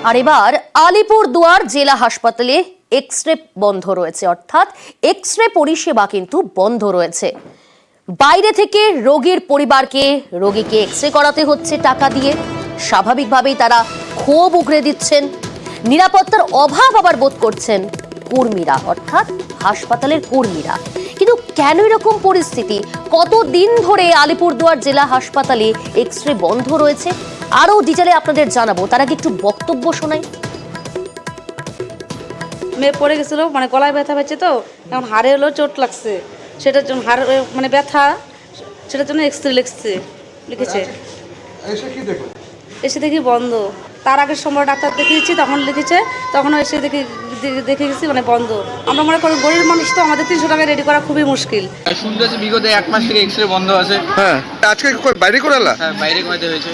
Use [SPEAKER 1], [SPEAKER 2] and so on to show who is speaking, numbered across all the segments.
[SPEAKER 1] আর এবার আলিপুরদুয়ার জেলা হাসপাতালে এক্স-রে বন্ধ রয়েছে, অর্থাৎ এক্স-রে পরিষেবা কিন্তু বন্ধ রয়েছে। বাইরে থেকে রোগীর পরিবারকে রোগীকে এক্স-রে করাতে হচ্ছে টাকা দিয়ে। স্বাভাবিকভাবেই তারা ক্ষোভ উগরে দিচ্ছেন। নিরাপত্তার অভাব আবার বোধ করছেন কর্মীরা, অর্থাৎ হাসপাতালের কর্মীরা। কিন্তু কেন এরকম পরিস্থিতি? কতদিন ধরে আলিপুরদুয়ার জেলা হাসপাতালে এক্স-রে বন্ধ রয়েছে? আরো ডিটেলে আপনাদের জানাবো, তার আগে একটু বক্তব্য শোনাই।
[SPEAKER 2] মেয়ে পড়ে গেছিল, মানে গলায় ব্যথা পাচ্ছে, তো এখন হাড়ে হলো চোট লাগছে, সেটার জন্য হাড় মানে ব্যথা, সেটার জন্য এক্স-রে লিখেছে। এসে দেখি বন্ধ। তার আগের সময় ডাক্তার দেখিয়েছি, তখন লিখেছে, তখন এসে দেখে গেছি মানে বন্ধ। আমরা মনে করি গরিব মানুষ, তো আমাদের 300 টাকা রেডি করা খুবই মুশকিল।
[SPEAKER 3] শুনতেছি বিগত 1 মাস থেকে এক্স-রে বন্ধ আছে।
[SPEAKER 4] হ্যাঁ, আজকে বাইরে করালা?
[SPEAKER 3] হ্যাঁ, বাইরে করাতে হয়েছে।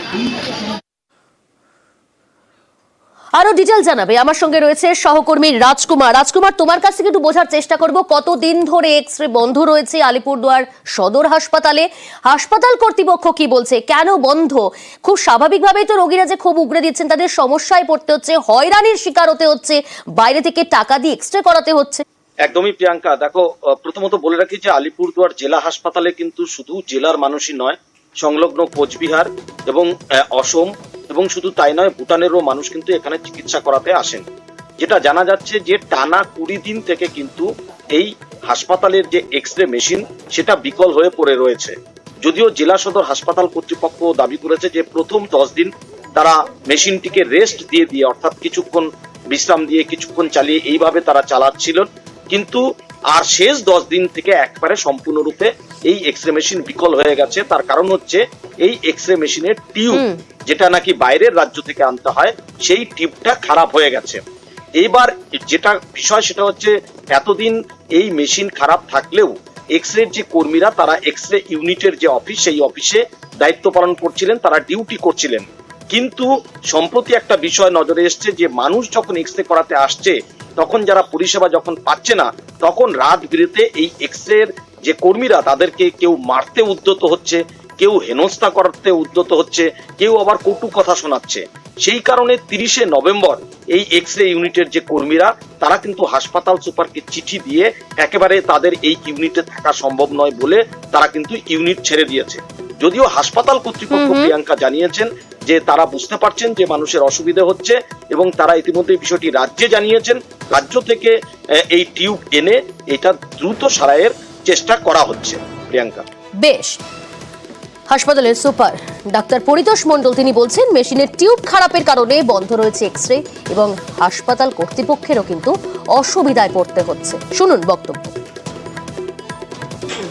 [SPEAKER 1] আরো ডিটেল জানাবে আমার সঙ্গে রয়েছে সহকর্মী রাজকুমার। রাজকুমার, তোমার কাছ থেকে একটু বোঝার চেষ্টা করব, কতদিন ধরে এক্স-রে বন্ধ রয়েছে আলিপুরদুয়ার সদর হাসপাতালে? হাসপাতাল কর্তৃপক্ষ কি বলছে, কেন বন্ধ? খুব স্বাভাবিকভাবেই তো রোগীরা যে খুব উগরে দিচ্ছেন, তাদের সমস্যায় পড়তে হচ্ছে, হয়রানির শিকার হতে হচ্ছে, বাইরে থেকে টাকা দিয়ে এক্স-রে করাতে হচ্ছে।
[SPEAKER 5] একদমই প্রিয়াঙ্কা, দেখো, প্রথমত বলে রাখি যে আলিপুরদুয়ার জেলা হাসপাতালে কিন্তু শুধু জেলার মানুষই নয়, সংলগ্ন কোচবিহার এবং অসম এবং শুধু তাই নয়, ভুটানেরও মানুষ কিন্তু এখানে চিকিৎসা করাতে আসেন। যেটা জানা যাচ্ছে যে টানা 20 দিন থেকে কিন্তু এই হাসপাতালের যে এক্স-রে মেশিন সেটা বিকল হয়ে পড়ে রয়েছে। যদিও জেলা সদর হাসপাতাল কর্তৃপক্ষ দাবি করেছে যে প্রথম 10 দিন তারা মেশিনটিকে রেস্ট দিয়ে অর্থাৎ কিছুক্ষণ বিশ্রাম দিয়ে কিছুক্ষণ চালিয়ে এইভাবে তারা চালাচ্ছিল, কিন্তু আর শেষ 10 দিন থেকে একবারে সম্পূর্ণরূপে এই এক্স-রে মেশিন বিকল হয়ে গেছে। তার কারণ হচ্ছে এই এক্স-রে মেশিনের টিউব, যেটা নাকি বাইরের রাজ্য থেকে আনতে হয়, সেই টিউবটা খারাপ হয়ে গেছে। এইবার যেটা বিষয় সেটা হচ্ছে, এতদিন এই মেশিন খারাপ থাকলেও এক্স-রে যে কর্মীরা, তারা এক্স-রে ইউনিটের যে অফিস, সেই অফিসে দায়িত্ব পালন করছিলেন, তারা ডিউটি করছিলেন। কিন্তু সম্প্রতি একটা বিষয় নজরে এসছে যে মানুষ যখন এক্স-রে করাতে আসছে, তখন যারা পরিষেবা যখন পাচ্ছে না, তখন রাত বিরেতে এই এক্স-রে যে কর্মীরা, তাদেরকে কেউ মারতে উদ্যত হচ্ছে, কেউ হেনস্থা করতে উদ্যত হচ্ছে, কেউ আবার কটু কথা শোনাচ্ছে। সেই কারণে 30শে নভেম্বর এই এক্স-রে ইউনিটের যে কর্মীরা, তারা কিন্তু হাসপাতাল সুপারকে চিঠি দিয়ে একেবারে তাদের এই ইউনিটে থাকা সম্ভব নয় বলে তারা কিন্তু ইউনিট ছেড়ে দিয়েছে। যদিও হাসপাতাল কর্তৃপক্ষ প্রিয়াঙ্কা জানিয়েছেন যে তারা বুঝতে পারছেন যে মানুষের অসুবিধা হচ্ছে এবং তারা ইতিমধ্যে বিষয়টি রাজ্যে জানিয়েছেন। রাজ্য থেকে এই টিউব এনে এটা দ্রুত সারাইয়ের চেষ্টা করা হচ্ছে। প্রিয়াঙ্কা,
[SPEAKER 1] বেশ। হাসপাতালের সুপার ডাক্তার পরিতোষ মণ্ডল তিনি বলছেন মেশিনের টিউব খারাপের কারণে বন্ধ রয়েছে এক্স-রে এবং হাসপাতাল কর্তৃপক্ষেরও কিন্তু অসুবিধায় পড়তে হচ্ছে। শুনুন বক্তব্য।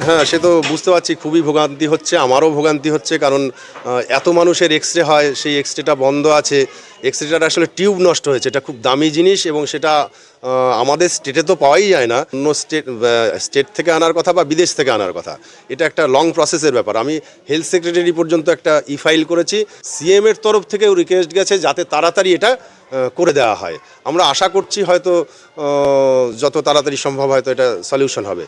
[SPEAKER 4] হ্যাঁ, সে তো বুঝতে পারছি, খুবই ভোগান্তি হচ্ছে, আমারও ভোগান্তি হচ্ছে, কারণ এত মানুষের এক্স-রে হয়, সেই এক্স-রেটা বন্ধ আছে। এক্স-রেটার আসলে টিউব নষ্ট হয়েছে, এটা খুব দামি জিনিস এবং সেটা আমাদের স্টেটে তো পাওয়াই যায় না। অন্য স্টেট থেকে আনার কথা বা বিদেশ থেকে আনার কথা, এটা একটা লং প্রসেসের ব্যাপার। আমি হেলথ সেক্রেটারি পর্যন্ত একটা ফাইল করেছি, সিএম এর তরফ থেকেও রিকোয়েস্ট গেছে যাতে তাড়াতাড়ি এটা করে দেওয়া হয়। আমরা আশা করছি হয়তো যত তাড়াতাড়ি সম্ভব হয়তো এটা সলিউশন হবে।